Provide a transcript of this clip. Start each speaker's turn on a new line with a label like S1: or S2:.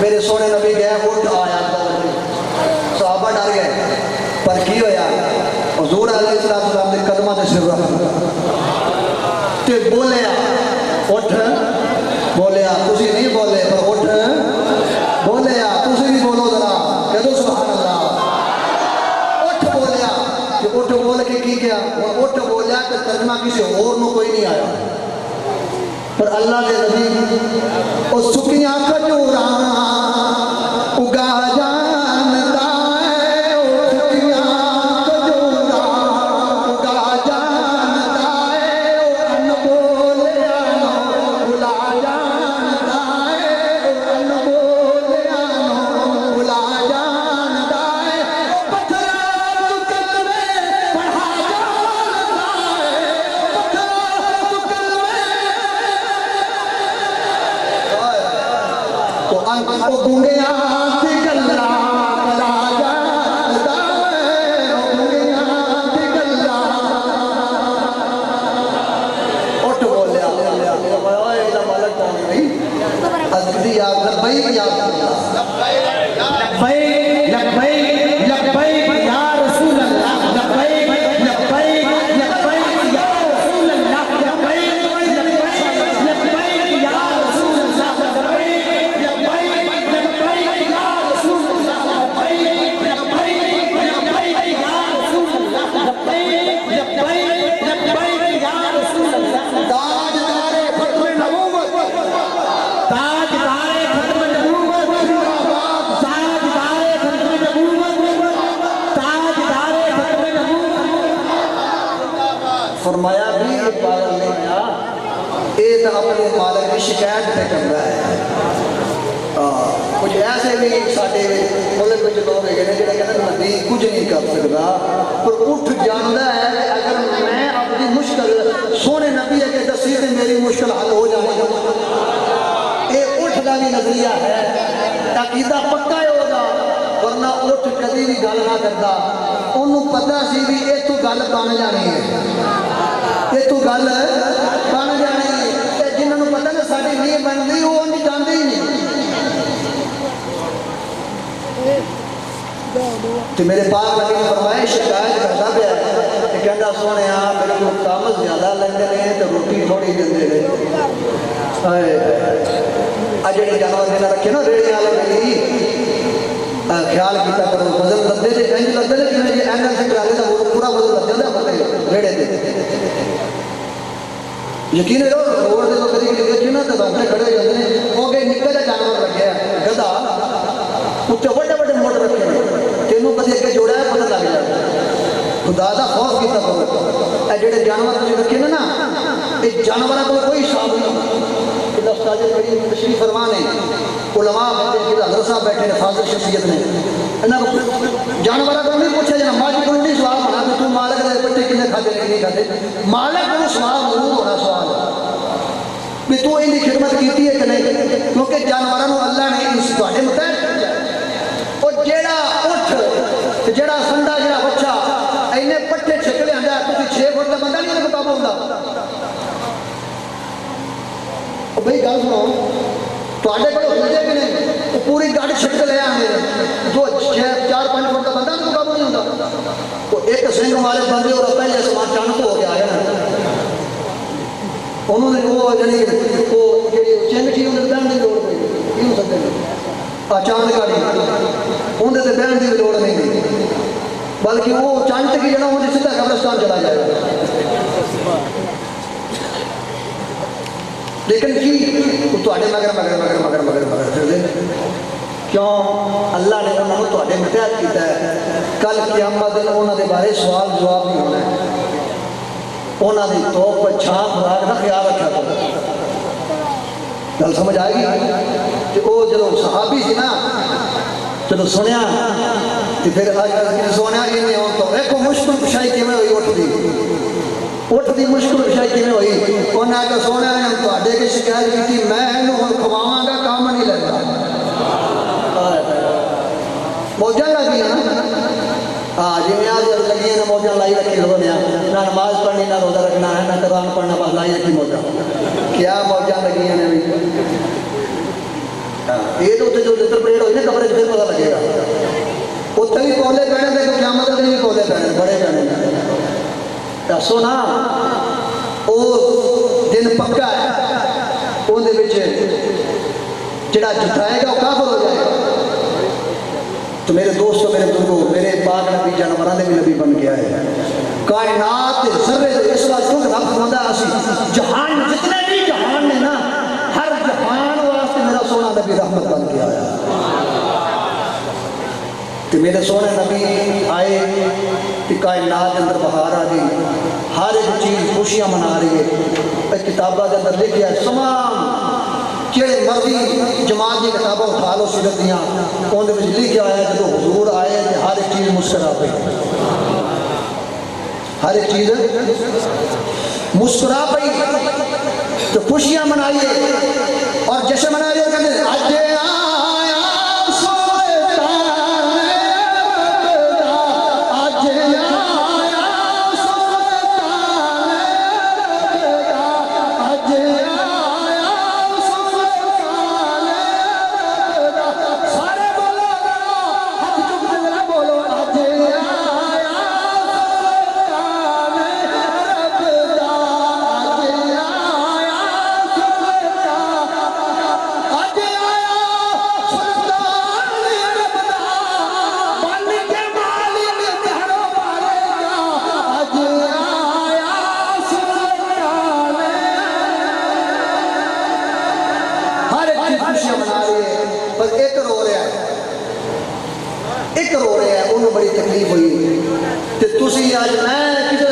S1: मेरे सोने नबी गए उठ आया सहाबा डर गए पर की होया हुजूर अलैहिस्सलाम ने कदमां ते सिर रख ते बोलिया उठ बोलिया तुसी नहीं बोले पर उठ बोलिया तुसी भी बोलो जरा कह दो सुभान अल्लाह उठ बोलिया कि उठ बोल के की किया उठ बोलिया तो तर्जमा किसी और नु कोई नहीं आया पर अल्लाह के नबी ओ सुखियां खजूरा उगा जानदा है ओ सुखियां खजूरा उगा जानदा है ओ अनबोलिया नो भुला जानदा है ओ अनबोलिया नो भुला जानदा है पत्थरा तू कलमे पढ़ा जानदा है पत्थरा तू कलमे तो ओ गुंगिया सी गल्ला करा जानदा है ओ गुंगिया सी गल्ला उठ बोलिया ओए दा मालक कौन है अजदी या लब्बैक या लब्बैक लब्बैक लब्बैक या रसूल अल्लाह लब्बैक लब्बैक लब्बैक या रसूल अल्लाह लब्बैक लब्बैक लब्बैक या रसूल अल्लाह लब्बैक लब्बैक लब्बैक या रसूल अल्लाह लब्बैक लब्बैक लब्बैक या रसूल अल्लाह लब्बैक लब्बैक लब्बैक या रसूल अल्लाह ताजदारे खत्म नबूवत ताजदारे खत्म नबूवत ताजदारे खत्म नबूवत ताजदारे खत्म नबूवत फरमाया भी ये पागल नहीं आया ये तो अपने मालिक की शिकायत पे कर रहा है कुछ ऐसे भी साडे मुल्क में लोग है जो कहते नबी कुछ नहीं कर सकता पर उठ जानता है कि अगर मैं अपनी मुश्किल सोने नबी अगे दसी तो मेरी मुश्किल हल हो जाएगी ये उठ का भी नजरिया है अकीदा पक्का है होगा वरना उठ कभी भी गल ना करता उन्होंने पता सी भी ये तू गल बन जानी है ये तू गल बन जानी है जिन्होंने पता ना साड़ी नहीं बनती वो नहीं जानते ही नहीं तो मेरे पास नबी ने फरमाया शिकायत करता पे कि कहता सोने मेरे को काम ज्यादा लगते हैं तो रोटी थोड़ी देते हैं अजे जानवर देना रखे ना रेड़ी वाले मेरी ख्याल किया करो वजन लद्दे से इंज लद्दे ने कि एनएल से करा लेता वो पूरा वजन लग जाता पता है रेड़े दे यकीन है रोड से तो कभी देखिए ना तो अपने खड़े हो जाते हैं हो गए निक्का सा जानवर लगे गधा उत्ते बड़े बड़े मोड़ रखे तेनों कभी अगे जोड़ा है पता लग जाता खुदा का खौफ किया करो जो जानवर रखे ना ये जानवर को कोई हिसाब नहीं तशरीफ फरमान है उलमा हज़रत साहब बैठे ने फाजिल शख्सियत ने जानवर को नहीं पूछा जाना मालिक को नहीं सवाल होना कि तू मालिक के बच्चे कितने खाते नहीं खाते मालिक को सवाल जरूर होना सवाल भी तू इनकी खिदमत की है कि नहीं क्योंकि जानवरों को अल्लाह ने इस तुहाडे मुताबिक और जेड़ा उठ जेड़ा संडा जेड़ा बच्चा इन्ने पट्टे छिक लिया तुम 6 फुट का बंदा नहीं इन्हें काबू होंदा भाई गल सुनो तुहाडे कोल हिलदे भी नहीं वो पूरी गाड़ी छिक ले आंदे जो 4-5 फुट का बंदा नहीं काबू नहीं होंदा तो एक सिंह वाले बंदे और पहले समान चाणक हो गया है ना उन्होंने वो जानी वो चिंग थी उन्हें बहन की लोड़ पई क्यों सकते चांद गाड़ी उन्हें तो बहन की लोड़ नहीं थी बल्कि वो चंद की जगह उन्हें सीधा कब्रिस्तान चला जाएगा लेकिन की तुहाडे मगर मगर मगर मगर मगर मगर फिरदे क्यों अल्लाह ने उन्होंने तुहाडे मुतहद किया है कल क़यामत दिन उन्होंने बारे सवाल जवाब नहीं होना है उन्होंने तोप छाप राग का ख्याल रखा करो गल समझ आएगी कि वो जो सहाबी सी ना जो सुनिया तो फिर सुनिया इन्हें तो एक मुश्किल कुशाई किमें हुई उठती मुश्किल कुशाई किमें हुई उन्हें आकर सोने तुहाडे की शिकायत की मैं इन्हूं खवावांगा काम नहीं लगता मौजा लगी ना हाँ जिम्मे आज लगी ना मौजा लाई रखी रोने ना नमाज पढ़नी ना रोजा रखना है ना कुरान पढ़ना बस लाई रखी मौजा क्या मौजा लगी है ये तो जो लित्र परेड हुई ना कमरे फिर पता लगेगा उत्थे भी कौले पैने थे क्या मतलब नहीं कौले पैने बड़े पैने दसो ना वो दिन पक्का है उहदे विच जिहड़ा जुटाएगा वो काफिर हो जाएगा। तो मेरे दोस्तों मेरे बुजुर्गों मेरे पाक नबी जानवरां दे भी नबी बन गया है कायनात के जर्रे इस वास्ते क्योंकि रब फरमांदा असी जहान जितने भी जहान ने ना हर जहान वास्ते मेरा सोना नबी रहमत बन के आया। तो मेरे सोने नबी आए कि कायनात के अंदर बहार आ गई हर एक चीज़ खुशियां मना रही है। किताबा के अंदर लिखा है तमाम जेड़े मर्जी जमात की किताबें उठा लो सीरत दियाँ उन्हें लिखा आया जो हुजूर आए तो हर एक चीज़ मुस्करा पई हर एक चीज़ मुस्कुरा पई तो खुशियां मनाइए और जश्न मनाइए कहते आज आया एक रो रहा है उन्होंने बड़ी तकलीफ हुई तो तुसी आज मैं किसी